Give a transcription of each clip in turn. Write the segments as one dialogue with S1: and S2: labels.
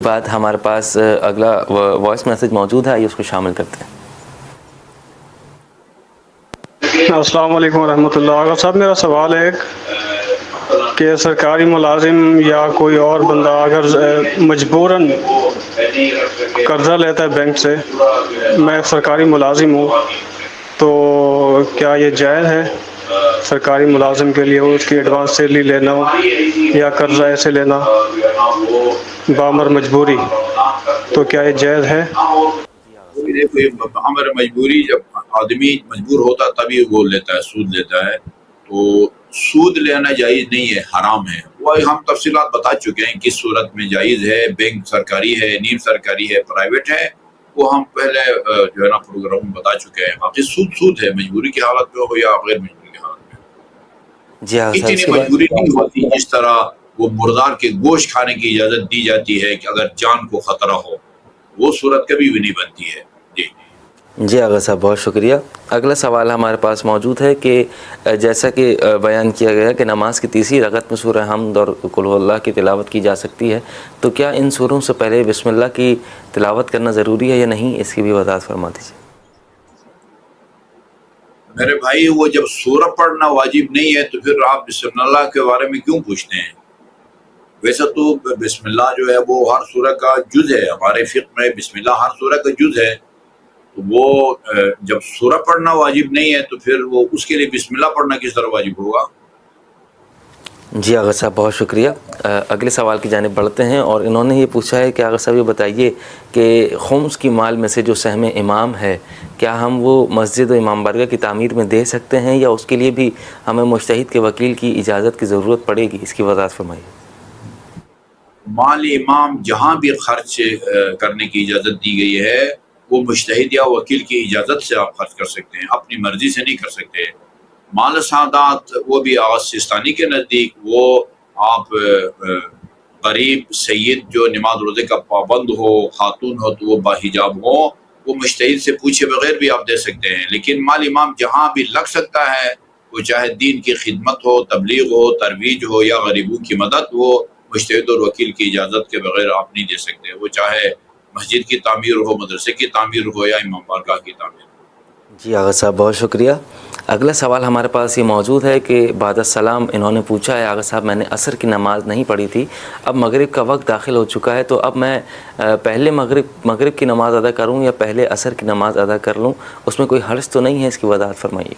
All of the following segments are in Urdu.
S1: بعد ہمارے پاس اگلا وائس میسج موجود ہے، آئیے اس کو شامل کرتے ہیں۔
S2: السلام علیکم ورحمۃ اللہ۔ اگر صاحب میرا سوال ہے کہ سرکاری ملازم یا کوئی اور بندہ اگر مجبوراً قرضہ لیتا ہے بینک سے، میں سرکاری ملازم ہوں، تو کیا یہ جائز ہے سرکاری ملازم کے لیے اس کی ایڈوانس سیلری لینا یا قرضہ ایسے لینا بامر مجبوری، تو کیا یہ جائز ہے؟
S3: دیکھو، ہمارا مجبوری، جب آدمی مجبور ہوتا تبھی وہ لیتا ہے، سود لیتا ہے، تو سود لینا جائز نہیں ہے، حرام ہے۔ وہ ہم تفصیلات بتا چکے ہیں کس صورت میں جائز ہے، بینک سرکاری ہے، نیم سرکاری ہے، پرائیویٹ ہے، وہ ہم پہلے جو ہے نا پروگرام میں بتا چکے ہیں۔ باقی سود ہے، مجبوری کی حالت میں ہو یا غیر مجبوری کی حالت میں۔
S1: جی ہاں صاحب، اس
S3: اتنی
S1: کے بعد
S3: مجبوری نہیں ہوتی جس طرح وہ مردار کے گوشت کھانے کی اجازت دی جاتی ہے کہ اگر جان کو خطرہ ہو، وہ صورت کبھی بھی نہیں بنتی ہے۔
S1: جی آغا صاحب، بہت شکریہ۔ اگلا سوال ہمارے پاس موجود ہے کہ جیسا کہ بیان کیا گیا کہ نماز کی تیسری رکعت میں سورہ حمد اور قل هو اللہ کی تلاوت کی جا سکتی ہے، تو کیا ان سوروں سے پہلے بسم اللہ کی تلاوت کرنا ضروری ہے یا نہیں؟ اس کی بھی وضاحت فرما دیجیے۔
S3: میرے بھائی، وہ جب سورہ پڑھنا واجب نہیں ہے تو پھر آپ بسم اللہ کے بارے میں کیوں پوچھتے ہیں؟ ویسے تو بسم اللہ جو ہے وہ ہر سورہ کا جز ہے، ہمارے فقہ میں بسم اللہ ہر سورہ کا جز ہے، تو وہ جب سورہ پڑھنا واجب نہیں ہے تو پھر وہ اس کے لیے بسم اللہ پڑھنا کس طرح واجب ہوگا؟
S1: جی آغا صاحب، بہت شکریہ۔ اگلے سوال کی جانب بڑھتے ہیں، اور انہوں نے یہ پوچھا ہے کہ آغا صاحب یہ بتائیے کہ خمس کی مال میں سے جو سہم امام ہے، کیا ہم وہ مسجد و امام بارگاہ کی تعمیر میں دے سکتے ہیں یا اس کے لیے بھی ہمیں مجتہد کے وکیل کی اجازت کی ضرورت پڑے گی؟ اس کی وضاحت فرمائیے۔
S3: مال امام جہاں بھی خرچ کرنے کی اجازت دی گئی ہے، وہ مجتہد یا وکیل کی اجازت سے آپ خرچ کر سکتے ہیں، اپنی مرضی سے نہیں کر سکتے۔ مال سعادات وہ بھی آغا سستانی کے نزدیک، وہ آپ غریب سید جو نماز روزے کا پابند ہو، خاتون ہو تو وہ باحجاب ہو، وہ مجتہد سے پوچھے بغیر بھی آپ دے سکتے ہیں۔ لیکن مال امام جہاں بھی لگ سکتا ہے، وہ چاہے دین کی خدمت ہو، تبلیغ ہو، ترویج ہو یا غریبوں کی مدد ہو، مجتہد اور وکیل کی اجازت کے بغیر آپ نہیں دے سکتے۔ وہ چاہے مسجد کی تعمیر ہو، مدرسے کی تعمیر ہو یا امام بارگاہ کی تعمیر ہو۔
S1: جی آغا صاحب، بہت شکریہ۔ اگلا سوال ہمارے پاس یہ موجود ہے کہ بعد السلام انہوں نے پوچھا ہے، آغا صاحب میں نے عصر کی نماز نہیں پڑھی تھی، اب مغرب کا وقت داخل ہو چکا ہے، تو اب میں پہلے مغرب کی نماز ادا کروں یا پہلے عصر کی نماز ادا کر لوں؟ اس میں کوئی حرج تو نہیں ہے؟ اس کی وضاحت فرمائیے۔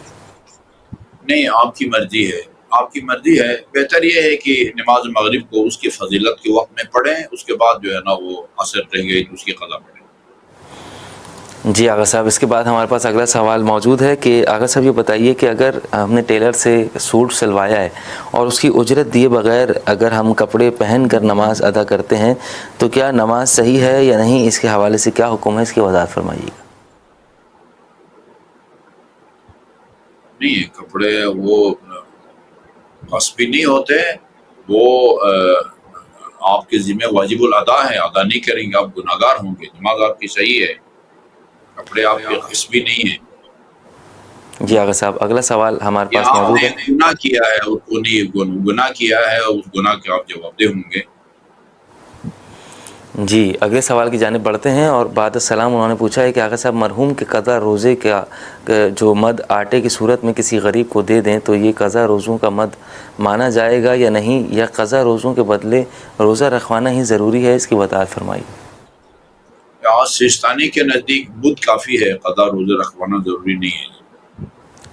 S3: نہیں، آپ کی مرضی ہے، آپ کی مرضی ہے۔ بہتر یہ ہے کہ نماز مغرب کو اس کی فضیلت کے وقت میں پڑھیں، اس کے بعد جو ہے نا وہ عصر رہ گئی تو اس کی قضا پڑھیں۔
S1: جی آغا صاحب، اس کے بعد ہمارے پاس اگلا سوال موجود ہے کہ آغا صاحب یہ بتائیے کہ اگر ہم نے ٹیلر سے سوٹ سلوایا ہے اور اس کی اجرت دیے بغیر اگر ہم کپڑے پہن کر نماز ادا کرتے ہیں تو کیا نماز صحیح ہے یا نہیں؟ اس کے حوالے سے کیا حکم ہے؟ اس کی وضاحت فرمائیے گا۔
S3: نہیں، کپڑے وہ غصبی نہیں ہوتے، وہ آپ کے ذمہ واجب الادا ہے، ادا نہیں کریں گے آپ گناہگار ہوں گے۔ نماز آپ کی صحیح ہے، کپڑے آپ کے غصبی نہیں ہیں۔
S1: جی آغا صاحب، اگلا سوال ہمارے
S3: یہ
S1: پاس
S3: آپ
S1: موجود
S3: نے
S1: ہے۔
S3: گناہ کیا ہے، اس کو نہیں گناہ کیا ہے، اس گناہ کے آپ جواب دہ ہوں گے۔
S1: جی اگلے سوال کی جانب بڑھتے ہیں، اور بعد السلام انہوں نے پوچھا ہے کہ آغا صاحب مرحوم کے قضا روزے کا جو مد آٹے کی صورت میں کسی غریب کو دے دیں تو یہ قضا روزوں کا مد مانا جائے گا یا نہیں، یا قضا روزوں کے بدلے روزہ رکھوانا ہی ضروری ہے؟ اس کی وضاحت فرمائیے۔
S3: سستانی کے نزدیک بدھ کافی ہے، قضا روزے رکھوانا ضروری نہیں ہے۔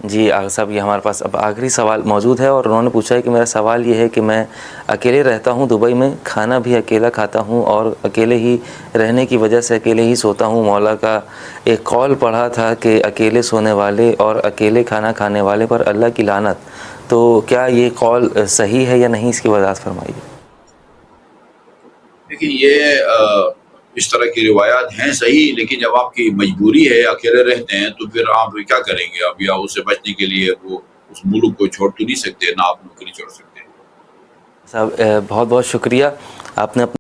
S1: جی آغا صاحب، یہ ہمارے پاس اب آخری سوال موجود ہے، اور انہوں نے پوچھا ہے کہ میرا سوال یہ ہے کہ میں اکیلے رہتا ہوں دبئی میں، کھانا بھی اکیلا کھاتا ہوں اور اکیلے ہی رہنے کی وجہ سے اکیلے ہی سوتا ہوں۔ مولا کا ایک قول پڑھا تھا کہ اکیلے سونے والے اور اکیلے کھانا کھانے والے پر اللہ کی لعنت، تو کیا یہ قول صحیح ہے یا نہیں؟ اس کی وضاحت فرمائیے۔
S3: دیکھیے، یہ اس طرح کی روایات ہیں صحیح، لیکن جب آپ کی مجبوری ہے، اکیلے رہتے ہیں، تو پھر آپ کیا کریں گے؟ اب یا اس سے بچنے کے لیے وہ اس ملک کو چھوڑ تو نہیں سکتے، نہ آپ نوکری چھوڑ سکتے۔
S1: صاحب بہت بہت شکریہ، آپ نے